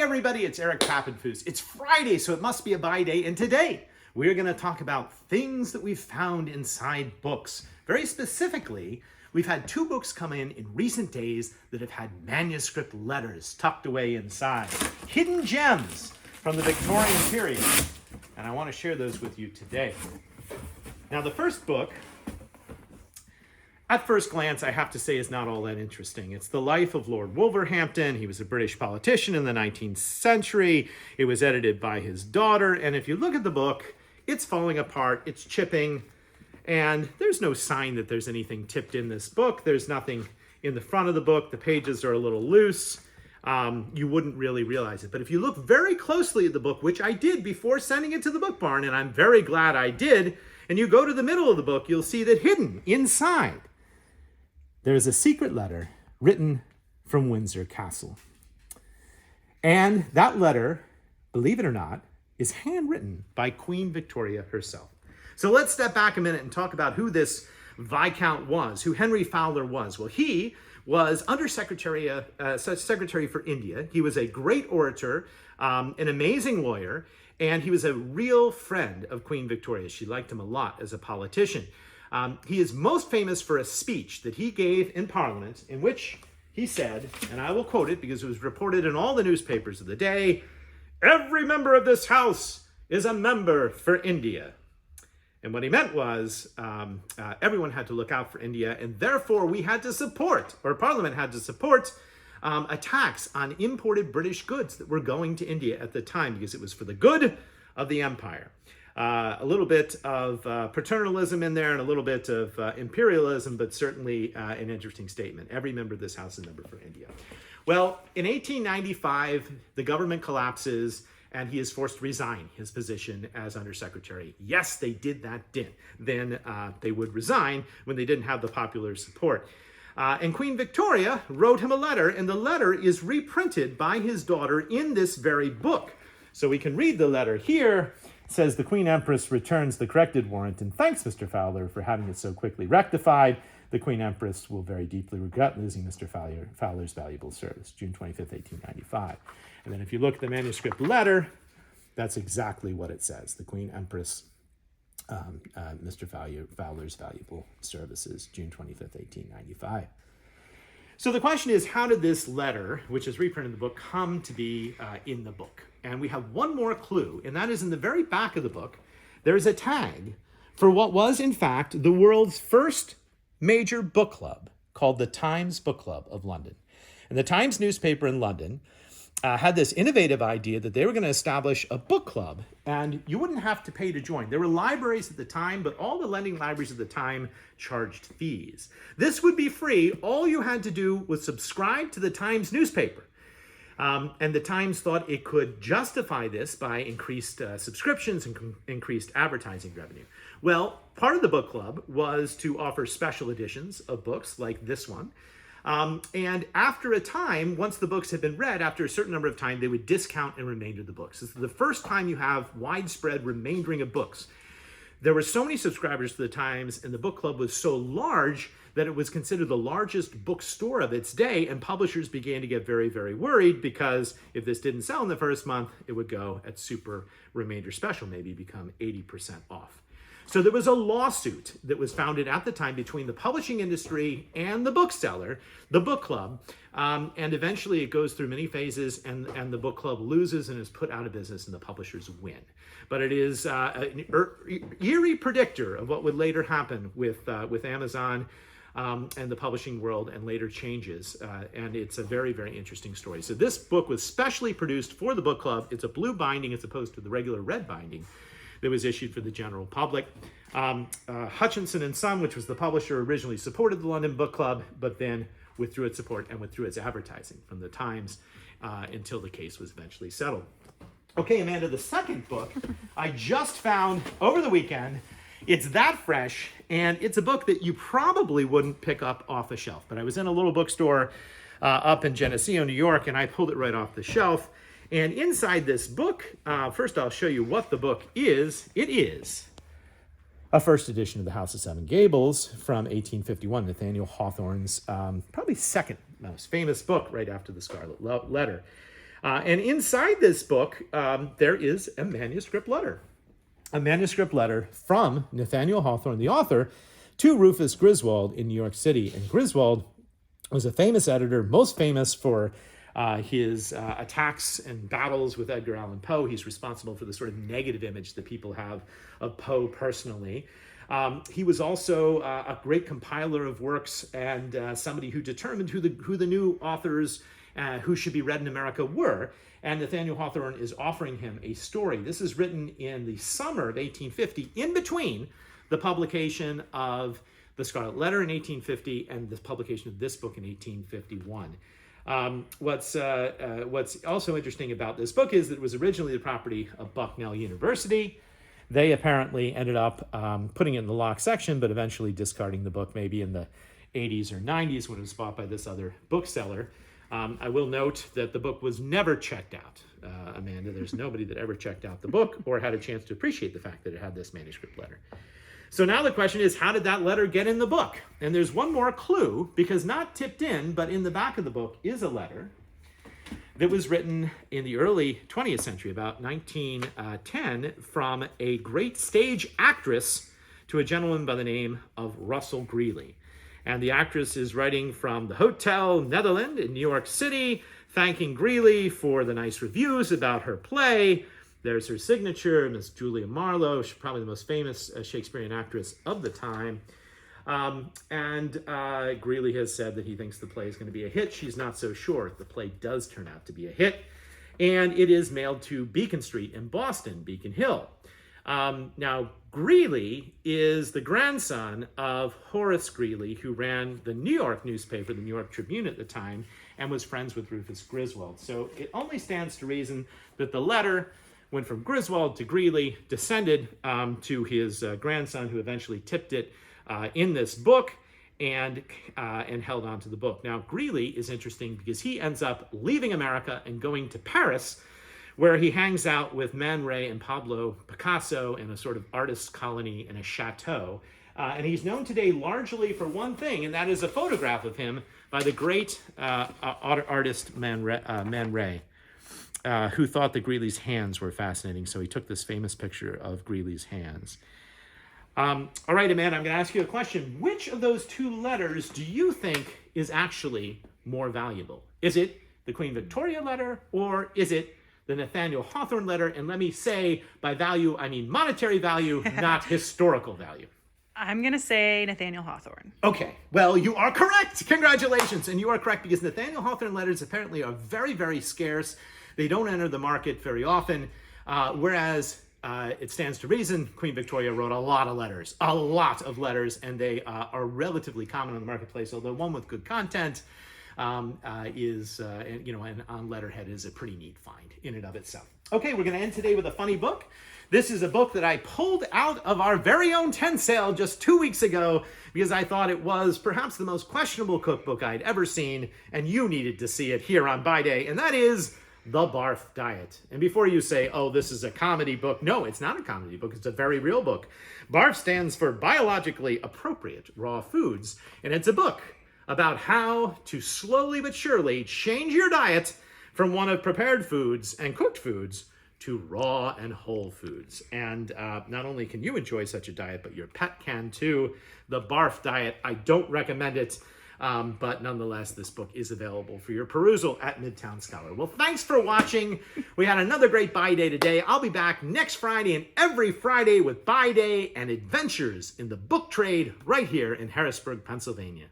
everybody, it's Eric Pappenfuss. It's Friday, so it must be a buy day, and today we're going to talk about things that we've found inside books. Very specifically, we've had 2 books come in recent days that have had manuscript letters tucked away inside. Hidden gems from the Victorian period, and I want to share those with you today. Now, the first book, at first glance, I have to say, is not all that interesting. It's the life of Lord Wolverhampton. He was a British politician in the 19th century. It was edited by his daughter. And if you look at the book, it's falling apart, it's chipping, and there's no sign that there's anything tipped in this book. There's nothing in the front of the book. The pages are a little loose. You wouldn't really realize it. But if you look very closely at the book, which I did before sending it to the book barn, and I'm very glad I did, and you go to the middle of the book, you'll see that hidden inside there is a secret letter written from Windsor Castle. And that letter, believe it or not, is handwritten by Queen Victoria herself. So let's step back a minute and talk about who this Viscount was, who Henry Fowler was. Well, he was Secretary for India. He was a great orator, an amazing lawyer, and he was a real friend of Queen Victoria. She liked him a lot as a politician. He is most famous for a speech that he gave in Parliament in which he said, and I will quote it because it was reported in all the newspapers of the day, "Every member of this House is a member for India." And what he meant was everyone had to look out for India, and therefore we had to support, or Parliament had to support, a tax on imported British goods that were going to India at the time because it was for the good of the empire. A little bit of paternalism in there and a little bit of imperialism, but certainly an interesting statement. Every member of this House is a member for India. Well, in 1895, the government collapses and he is forced to resign his position as undersecretary. Yes, they did that then. They would resign when they didn't have the popular support. And Queen Victoria wrote him a letter, and the letter is reprinted by his daughter in this very book. So we can read the letter here. It says, "The Queen Empress returns the corrected warrant and thanks Mr. Fowler for having it so quickly rectified. The Queen Empress will very deeply regret losing Mr. Fowler's valuable service, June 25th, 1895. And then if you look at the manuscript letter, that's exactly what it says. The Queen Empress, Mr. Fowler's valuable services, June 25th, 1895. So the question is, how did this letter, which is reprinted in the book, come to be in the book? And we have one more clue, and that is in the very back of the book, there is a tag for what was, in fact, the world's first major book club called the Times Book Club of London. And the Times newspaper in London had this innovative idea that they were going to establish a book club, and you wouldn't have to pay to join. There were libraries at the time, but all the lending libraries at the time charged fees. This would be free. All you had to do was subscribe to the Times newspaper. And the Times thought it could justify this by increased subscriptions and increased advertising revenue. Well, part of the book club was to offer special editions of books like this one. And after a time, once the books had been read, after a certain number of time, they would discount and remainder the books. This is the first time you have widespread remaindering of books. There were so many subscribers to the Times, and the book club was so large that it was considered the largest bookstore of its day, and publishers began to get very, very worried because if this didn't sell in the first month, it would go at super remainder special, maybe become 80% off. So there was a lawsuit that was founded at the time between the publishing industry and the bookseller, the book club, and eventually it goes through many phases, and the book club loses and is put out of business, and the publishers win. But it is an eerie predictor of what would later happen with Amazon and the publishing world and later changes. And it's a very, very interesting story. So this book was specially produced for the book club. It's a blue binding as opposed to the regular red binding that was issued for the general public. Hutchinson and Son, which was the publisher, originally supported the London Book Club, but then withdrew its support and withdrew its advertising from the Times until the case was eventually settled. Okay, Amanda, the second book I just found over the weekend. It's that fresh, and it's a book that you probably wouldn't pick up off a shelf. But I was in a little bookstore up in Geneseo, New York, and I pulled it right off the shelf. And inside this book, first I'll show you what the book is. It is a first edition of The House of Seven Gables from 1851, Nathaniel Hawthorne's probably second most famous book right after The Scarlet Letter. And inside this book, there is a manuscript letter. A manuscript letter from Nathaniel Hawthorne, the author, to Rufus Griswold in New York City. And Griswold was a famous editor, most famous for his attacks and battles with Edgar Allan Poe. He's responsible for the sort of negative image that people have of Poe personally. He was also a great compiler of works and somebody who determined who the new authors who should be read in America were. And Nathaniel Hawthorne is offering him a story. This is written in the summer of 1850, in between the publication of The Scarlet Letter in 1850 and the publication of this book in 1851. What's also interesting about this book is that it was originally the property of Bucknell University. They apparently ended up putting it in the locked section, but eventually discarding the book maybe in the 80s or 90s when it was bought by this other bookseller. I will note that the book was never checked out, Amanda. There's nobody that ever checked out the book or had a chance to appreciate the fact that it had this manuscript letter. So now the question is, how did that letter get in the book? And there's one more clue, because not tipped in, but in the back of the book is a letter that was written in the early 20th century, about 1910, from a great stage actress to a gentleman by the name of Russell Greeley. And the actress is writing from the Hotel Netherland in New York City, thanking Greeley for the nice reviews about her play. There's her signature, Miss Julia Marlowe, probably the most famous Shakespearean actress of the time. Greeley has said that he thinks the play is going to be a hit. She's not so sure. The play does turn out to be a hit. And it is mailed to Beacon Street in Boston, Beacon Hill. Now, Greeley is the grandson of Horace Greeley, who ran the New York newspaper, the New York Tribune at the time, and was friends with Rufus Griswold. So it only stands to reason that the letter went from Griswold to Greeley, descended to his grandson, who eventually tipped it in this book and held on to the book. Now, Greeley is interesting because he ends up leaving America and going to Paris, where he hangs out with Man Ray and Pablo Picasso in a sort of artist colony in a chateau. And he's known today largely for one thing, and that is a photograph of him by the great artist Man Ray, who thought that Greeley's hands were fascinating. So he took this famous picture of Greeley's hands. All right, Amanda, I'm going to ask you a question. Which of those two letters do you think is actually more valuable? Is it the Queen Victoria letter, or is it the Nathaniel Hawthorne letter? And let me say, by value, I mean monetary value, not historical value. I'm going to say Nathaniel Hawthorne. Okay, well, you are correct. Congratulations. And you are correct because Nathaniel Hawthorne letters apparently are very, very scarce. They don't enter the market very often, whereas it stands to reason Queen Victoria wrote a lot of letters, and they are relatively common in the marketplace, although one with good content and on letterhead is a pretty neat find in and of itself. Okay, we're going to end today with a funny book. This is a book that I pulled out of our very own tent sale just 2 weeks ago because I thought it was perhaps the most questionable cookbook I'd ever seen, and you needed to see it here on Buy Day, and that is The Barf Diet. And before you say, oh, this is a comedy book, no, it's not a comedy book. It's a very real book. BARF stands for Biologically Appropriate Raw Foods, and it's a book about how to slowly but surely change your diet from one of prepared foods and cooked foods to raw and whole foods. And not only can you enjoy such a diet, but your pet can too. The Barf Diet, I don't recommend it, but nonetheless, this book is available for your perusal at Midtown Scholar. Well, thanks for watching. We had another great Buy Day today. I'll be back next Friday and every Friday with Buy Day and adventures in the book trade right here in Harrisburg, Pennsylvania.